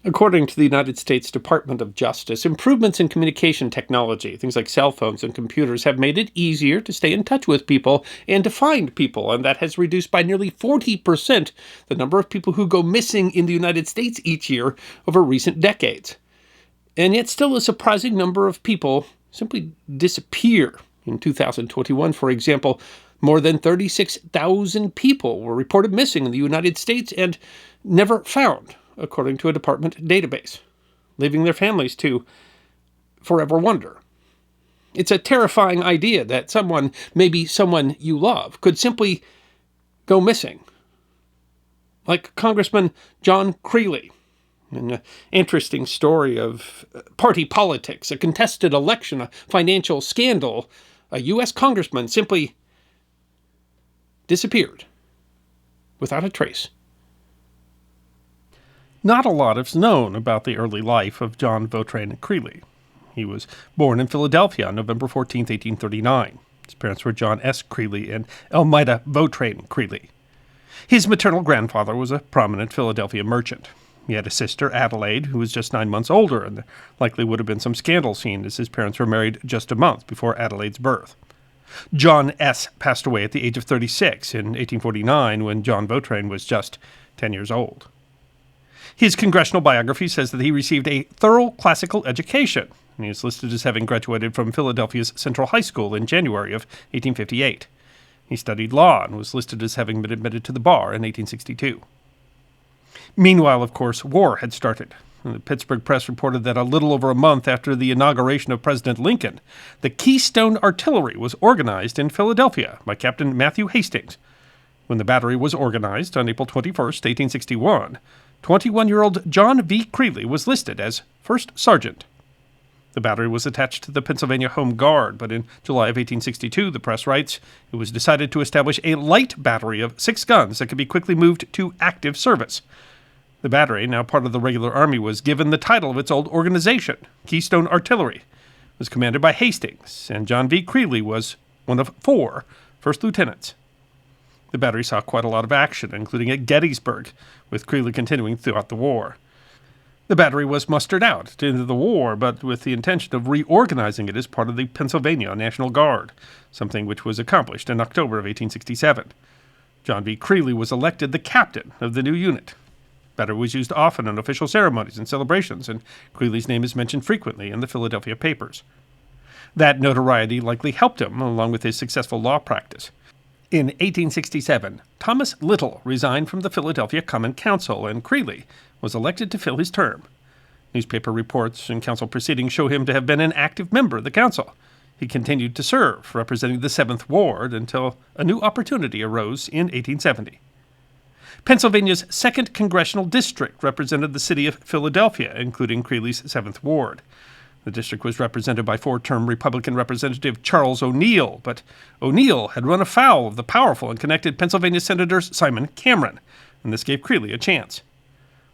According to the United States Department of Justice, improvements in communication technology, things like cell phones and computers, have made it easier to stay in touch with people and to find people, and that has reduced by nearly 40% the number of people who go missing in the United States each year over recent decades. And yet still a surprising number of people simply disappear. In 2021, for example, more than 36,000 people were reported missing in the United States and never found, according to a department database, leaving their families to forever wonder. It's a terrifying idea that someone, maybe someone you love, could simply go missing. Like Congressman John Creely, an interesting story of party politics, a contested election, a financial scandal. A U.S. congressman simply disappeared without a trace. Not a lot is known about the early life of John Vautrain Creely. He was born in Philadelphia on November 14, 1839. His parents were John S. Creely and Elmida Vautrain Creely. His maternal grandfather was a prominent Philadelphia merchant. He had a sister, Adelaide, who was just 9 months older, and there likely would have been some scandal seen as his parents were married just a month before Adelaide's birth. John S. passed away at the age of 36 in 1849 when John Vautrain was just 10 years old. His congressional biography says that he received a thorough classical education, and he is listed as having graduated from Philadelphia's Central High School in January of 1858. He studied law and was listed as having been admitted to the bar in 1862. Meanwhile, of course, war had started. The Pittsburgh Press reported that a little over a month after the inauguration of President Lincoln, the Keystone Artillery was organized in Philadelphia by Captain Matthew Hastings. When the battery was organized on April 21, 1861, 21-year-old John V. Creely was listed as first sergeant. The battery was attached to the Pennsylvania Home Guard, but in July of 1862, the press writes, it was decided to establish a light battery of 6 guns that could be quickly moved to active service. The battery, now part of the regular army, was given the title of its old organization, Keystone Artillery. It was commanded by Hastings, and John V. Creely was one of 4 first lieutenants. The battery saw quite a lot of action, including at Gettysburg, with Creely continuing throughout the war. The battery was mustered out into the war, but with the intention of reorganizing it as part of the Pennsylvania National Guard, something which was accomplished in October of 1867. John V. Creely was elected the captain of the new unit. The battery was used often in official ceremonies and celebrations, and Creely's name is mentioned frequently in the Philadelphia papers. That notoriety likely helped him, along with his successful law practice. In 1867, Thomas Little resigned from the Philadelphia Common Council, and Creely was elected to fill his term. Newspaper reports and council proceedings show him to have been an active member of the council. He continued to serve, representing the 7th Ward, until a new opportunity arose in 1870. Pennsylvania's 2nd Congressional District represented the city of Philadelphia, including Creely's 7th Ward. The district was represented by 4-term Republican Representative Charles O'Neill, but O'Neill had run afoul of the powerful and connected Pennsylvania Senators Simon Cameron, and this gave Creely a chance.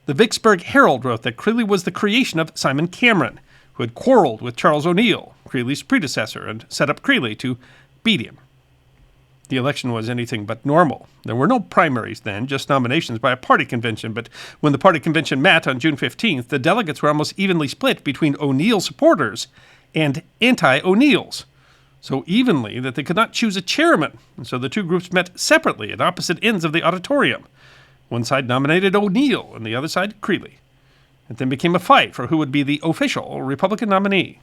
The Vicksburg Herald wrote that Creely was the creation of Simon Cameron, who had quarreled with Charles O'Neill, Creely's predecessor, and set up Creely to beat him. The election was anything but normal. There were no primaries then, just nominations by a party convention, but when the party convention met on June 15th, the delegates were almost evenly split between O'Neill supporters and anti-O'Neills, so evenly that they could not choose a chairman, and so the two groups met separately at opposite ends of the auditorium. One side nominated O'Neill, and the other side Creely. It then became a fight for who would be the official Republican nominee.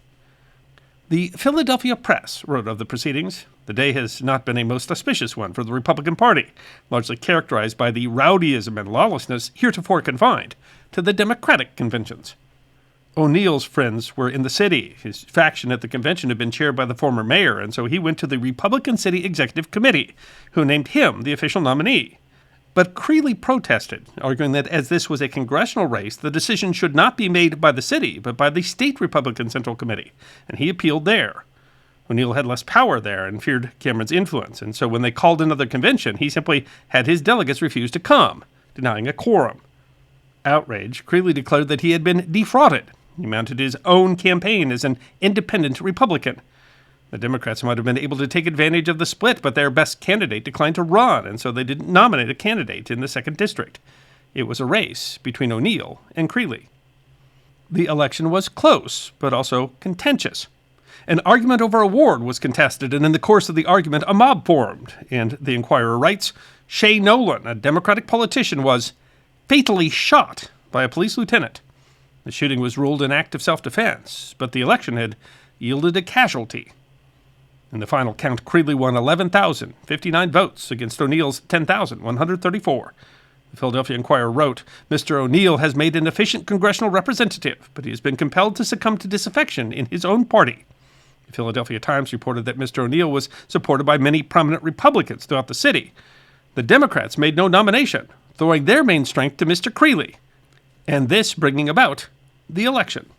The Philadelphia Press wrote of the proceedings, "The day has not been a most auspicious one for the Republican Party, largely characterized by the rowdyism and lawlessness heretofore confined to the Democratic conventions." O'Neill's friends were in the city. His faction at the convention had been chaired by the former mayor, and so he went to the Republican City Executive Committee, who named him the official nominee. But Creely protested, arguing that as this was a congressional race, the decision should not be made by the city, but by the state Republican Central Committee, and he appealed there. O'Neill had less power there and feared Cameron's influence, and so when they called another convention, he simply had his delegates refuse to come, denying a quorum. Outraged, Creely declared that he had been defrauded. He mounted his own campaign as an independent Republican. The Democrats might have been able to take advantage of the split, but their best candidate declined to run, and so they didn't nominate a candidate in the 2nd District. It was a race between O'Neill and Creely. The election was close, but also contentious. An argument over a ward was contested, and in the course of the argument, a mob formed. And the Inquirer writes, Shay Nolan, a Democratic politician, was fatally shot by a police lieutenant. The shooting was ruled an act of self-defense, but the election had yielded a casualty. In the final count, Creely won 11,059 votes against O'Neill's 10,134. The Philadelphia Inquirer wrote, Mr. O'Neill has made an efficient congressional representative, but he has been compelled to succumb to disaffection in his own party. The Philadelphia Times reported that Mr. O'Neill was supported by many prominent Republicans throughout the city. The Democrats made no nomination, throwing their main strength to Mr. Creely, and this bringing about the election.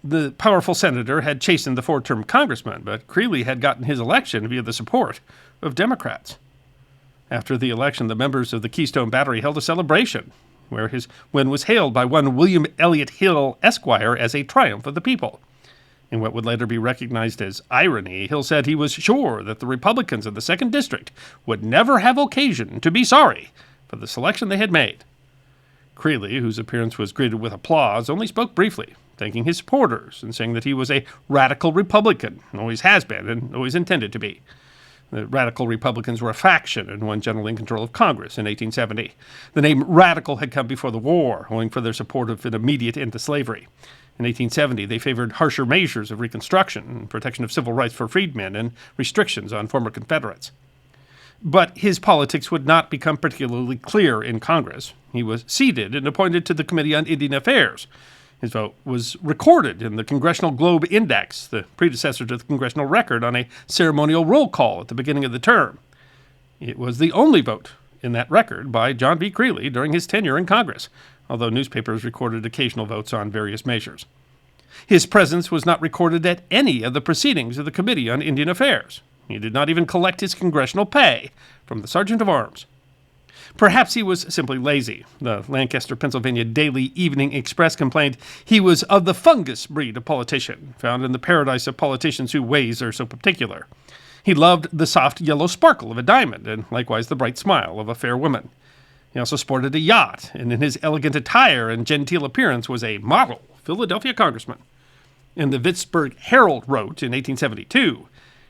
The powerful senator had chastened the four-term congressman, but Creely had gotten his election via the support of Democrats. After the election, the members of the Keystone Battery held a celebration, where his win was hailed by one William Elliott Hill, Esquire, as a triumph of the people. In what would later be recognized as irony, Hill said he was sure that the Republicans of the 2nd District would never have occasion to be sorry for the selection they had made. Creely, whose appearance was greeted with applause, only spoke briefly, thanking his supporters and saying that he was a radical Republican, always has been and always intended to be. The Radical Republicans were a faction and one generally in control of Congress in 1870. The name radical had come before the war, owing for their support of an immediate end to slavery. In 1870, they favored harsher measures of Reconstruction, protection of civil rights for freedmen, and restrictions on former Confederates. But his politics would not become particularly clear in Congress. He was seated and appointed to the Committee on Indian Affairs. His vote was recorded in the Congressional Globe Index, the predecessor to the Congressional Record, on a ceremonial roll call at the beginning of the term. It was the only vote in that record by John V. Creely during his tenure in Congress, although newspapers recorded occasional votes on various measures. His presence was not recorded at any of the proceedings of the Committee on Indian Affairs. He did not even collect his congressional pay from the Sergeant of Arms. Perhaps he was simply lazy. The Lancaster, Pennsylvania Daily Evening Express complained he was of the fungus breed of politician, found in the paradise of politicians whose ways are so particular. He loved the soft yellow sparkle of a diamond, and likewise the bright smile of a fair woman. He also sported a yacht, and in his elegant attire and genteel appearance was a model Philadelphia congressman. And the Vicksburg Herald wrote in 1872,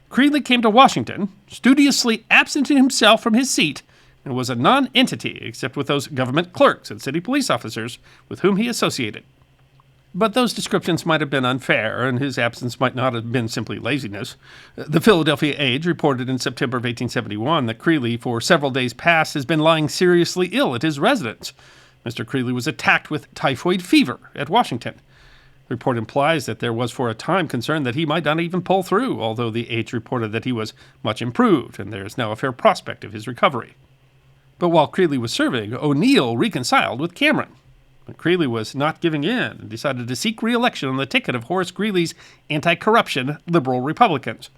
Creely came to Washington, studiously absenting himself from his seat, and was a non-entity except with those government clerks and city police officers with whom he associated. But those descriptions might have been unfair, and his absence might not have been simply laziness. The Philadelphia Age reported in September of 1871 that Creely, for several days past, has been lying seriously ill at his residence. Mr. Creely was attacked with typhoid fever at Washington. The report implies that there was for a time concern that he might not even pull through, although the Age reported that he was much improved, and there is now a fair prospect of his recovery. But while Creely was serving, O'Neill reconciled with Cameron. But Creely was not giving in and decided to seek re-election on the ticket of Horace Greeley's anti-corruption liberal Republicans.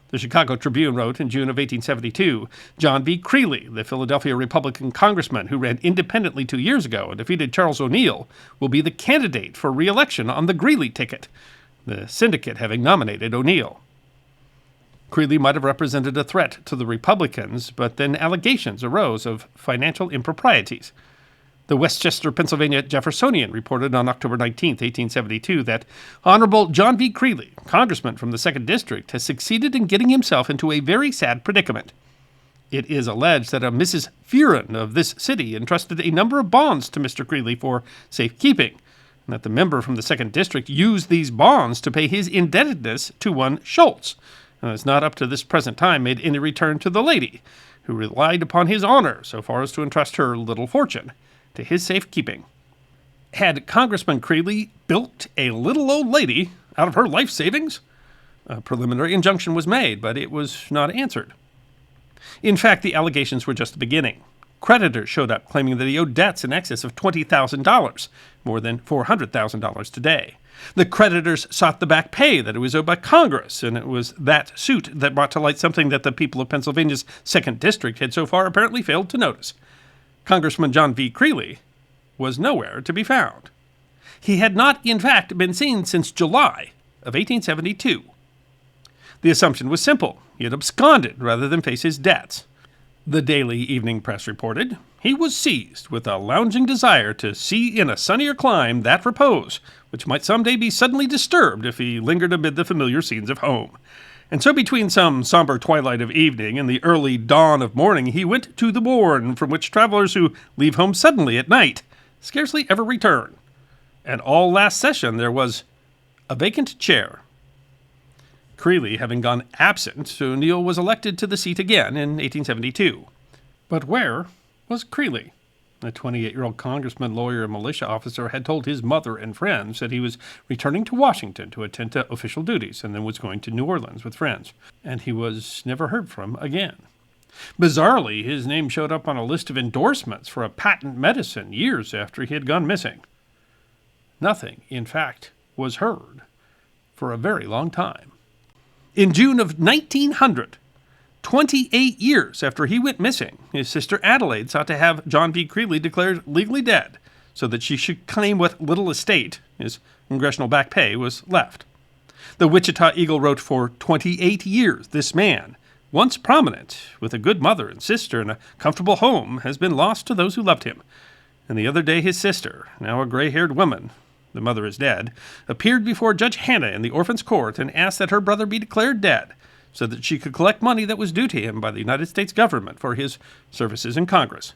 The Chicago Tribune wrote in June of 1872, John V. Creely, the Philadelphia Republican congressman who ran independently 2 years ago and defeated Charles O'Neill, will be the candidate for re-election on the Greeley ticket, the syndicate having nominated O'Neill. Creely might have represented a threat to the Republicans, but then allegations arose of financial improprieties. The Westchester, Pennsylvania Jeffersonian reported on October 19, 1872, that Honorable John V. Creely, congressman from the 2nd District, has succeeded in getting himself into a very sad predicament. It is alleged that a Mrs. Fearon of this city entrusted a number of bonds to Mr. Creely for safekeeping, and that the member from the 2nd District used these bonds to pay his indebtedness to one Schultz, and has not up to this present time made any return to the lady, who relied upon his honor so far as to entrust her little fortune to his safekeeping. Had Congressman Creely bilked a little old lady out of her life savings? A preliminary injunction was made, but it was not answered. In fact, the allegations were just the beginning. Creditors showed up claiming that he owed debts in excess of $20,000, more than $400,000 today. The creditors sought the back pay that it was owed by Congress, and it was that suit that brought to light something that the people of Pennsylvania's 2nd District had so far apparently failed to notice. Congressman John V. Creely was nowhere to be found. He had not, in fact, been seen since July of 1872. The assumption was simple. He had absconded rather than face his debts. The Daily Evening Press reported, he was seized with a lounging desire to see in a sunnier clime that repose, which might someday be suddenly disturbed if he lingered amid the familiar scenes of home. And so between some somber twilight of evening and the early dawn of morning, he went to the bourne from which travelers who leave home suddenly at night scarcely ever return. And all last session there was a vacant chair. Creely having gone absent, O'Neill was elected to the seat again in 1872. But where was Creely? The 28-year-old congressman, lawyer, and militia officer had told his mother and friends that he was returning to Washington to attend to official duties and then was going to New Orleans with friends, and he was never heard from again. Bizarrely, his name showed up on a list of endorsements for a patent medicine years after he had gone missing. Nothing, in fact, was heard for a very long time. In June of 1900, 28 years after he went missing, his sister Adelaide sought to have John V. Creely declared legally dead so that she should claim what little estate, his congressional back pay, was left. The Wichita Eagle wrote, for 28 years, this man, once prominent, with a good mother and sister and a comfortable home, has been lost to those who loved him. And the other day his sister, now a gray-haired woman, the mother is dead, appeared before Judge Hanna in the Orphans' Court and asked that her brother be declared dead so that she could collect money that was due to him by the United States government for his services in Congress.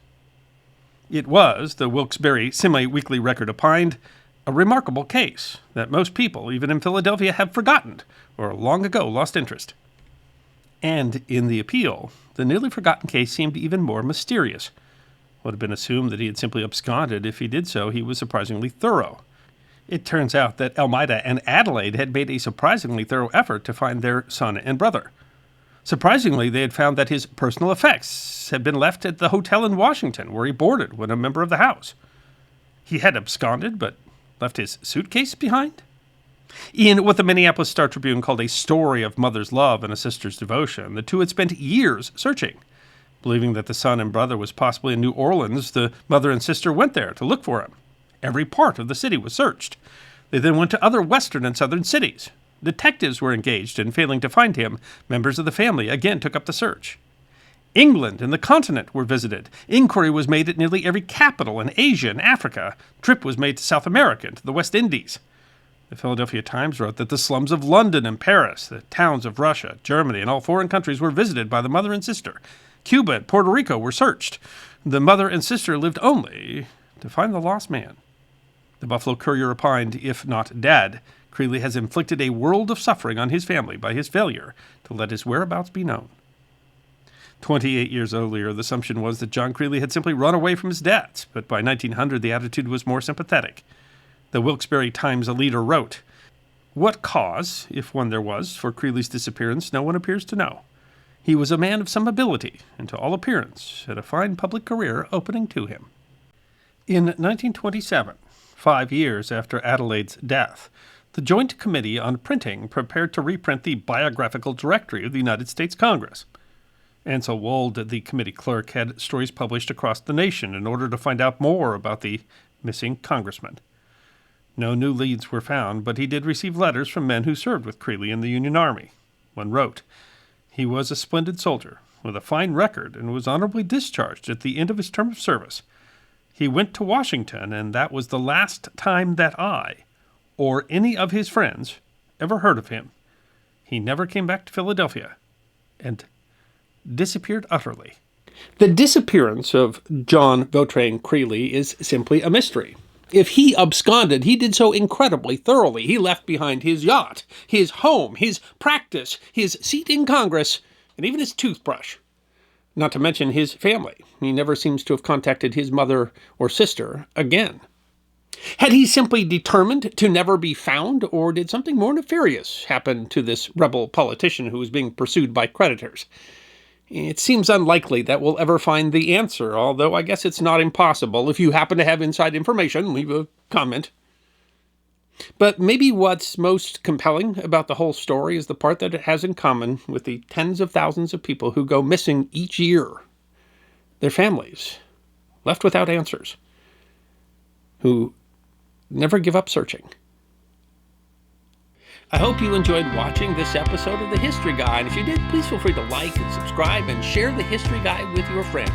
It was, the Wilkes-Barre Semi-Weekly Record opined, a remarkable case that most people, even in Philadelphia, have forgotten or long ago lost interest. And in the appeal, the nearly forgotten case seemed even more mysterious. It would have been assumed that he had simply absconded. If he did so, he was surprisingly thorough. It turns out that Elmida and Adelaide had made a surprisingly thorough effort to find their son and brother. Surprisingly, they had found that his personal effects had been left at the hotel in Washington, where he boarded when a member of the House. He had absconded, but left his suitcase behind? In what the Minneapolis Star-Tribune called a story of mother's love and a sister's devotion, the two had spent years searching. Believing that the son and brother was possibly in New Orleans, the mother and sister went there to look for him. Every part of the city was searched. They then went to other western and southern cities. Detectives were engaged, and failing to find him, members of the family again took up the search. England and the continent were visited. Inquiry was made at nearly every capital in Asia and Africa. Trip was made to South America and to the West Indies. The Philadelphia Times wrote that the slums of London and Paris, the towns of Russia, Germany, and all foreign countries were visited by the mother and sister. Cuba and Puerto Rico were searched. The mother and sister lived only to find the lost man. The Buffalo Courier opined, if not dead, Creely has inflicted a world of suffering on his family by his failure to let his whereabouts be known. 28 years earlier, the assumption was that John Creely had simply run away from his debts, but by 1900 the attitude was more sympathetic. The Wilkes-Barre Times leader wrote, "What cause, if one there was, for Creely's disappearance no one appears to know. He was a man of some ability, and to all appearance had a fine public career opening to him." In 1927, 5 years after Adelaide's death, the Joint Committee on Printing prepared to reprint the Biographical Directory of the United States Congress. Ansel Wold, the committee clerk, had stories published across the nation in order to find out more about the missing congressman. No new leads were found, but he did receive letters from men who served with Creely in the Union Army. One wrote, "He was a splendid soldier, with a fine record, and was honorably discharged at the end of his term of service. He went to Washington, and that was the last time that I, or any of his friends, ever heard of him. He never came back to Philadelphia, and disappeared utterly." The disappearance of John Vautrain Creely is simply a mystery. If he absconded, he did so incredibly thoroughly. He left behind his yacht, his home, his practice, his seat in Congress, and even his toothbrush. Not to mention his family. He never seems to have contacted his mother or sister again. Had he simply determined to never be found, or did something more nefarious happen to this rebel politician who was being pursued by creditors? It seems unlikely that we'll ever find the answer, although I guess it's not impossible. If you happen to have inside information, leave a comment. But maybe what's most compelling about the whole story is the part that it has in common with the tens of thousands of people who go missing each year. Their families, left without answers, who never give up searching. I hope you enjoyed watching this episode of The History Guy, and if you did, please feel free to like and subscribe and share The History Guy with your friends.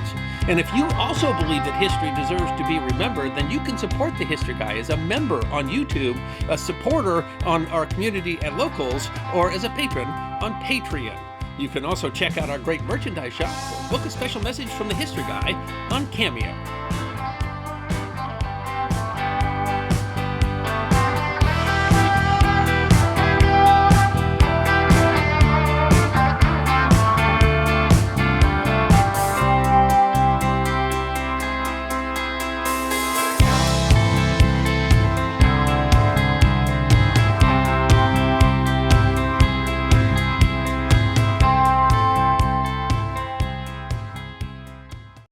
And if you also believe that history deserves to be remembered, then you can support The History Guy as a member on YouTube, a supporter on our community at Locals, or as a patron on Patreon. You can also check out our great merchandise shop or book a special message from The History Guy on Cameo.